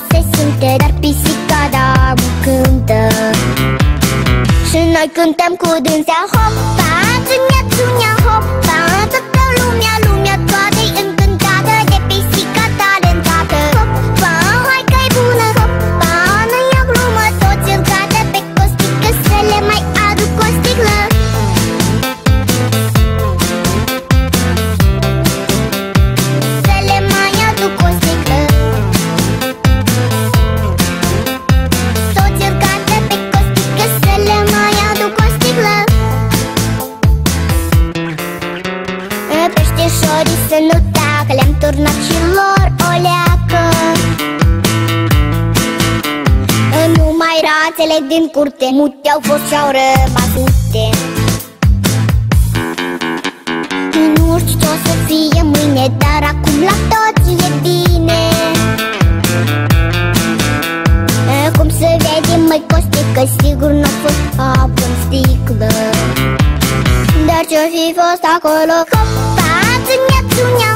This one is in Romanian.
se simte, dar pisica da cântă. Și noi cântăm cu dânsea, hopa, țunia, țunia, hopa. Toată lumea, lumea toată-i încântată de pisica talentată. Hopa, hai că-i bună, hopa, nu e o glumă, toți îl cadă pe costică, să le mai aduc o sticlă. Să le mai aduc o sticlă. Toți îl cadă pe costică, să le mai aduc o sticlă. Peștișorii să nu tacă, le-am turnat și lor o leacă. Numai rațele din curte mute au fost și-au rămas mute. Nu știu ce o să fie mâine, dar acum la toți e bine. Cum să vedem, măi Costică, sigur n-a fost apă în sticlă. Dar ce-o fi fost acolo, hopa, țunia, țunia,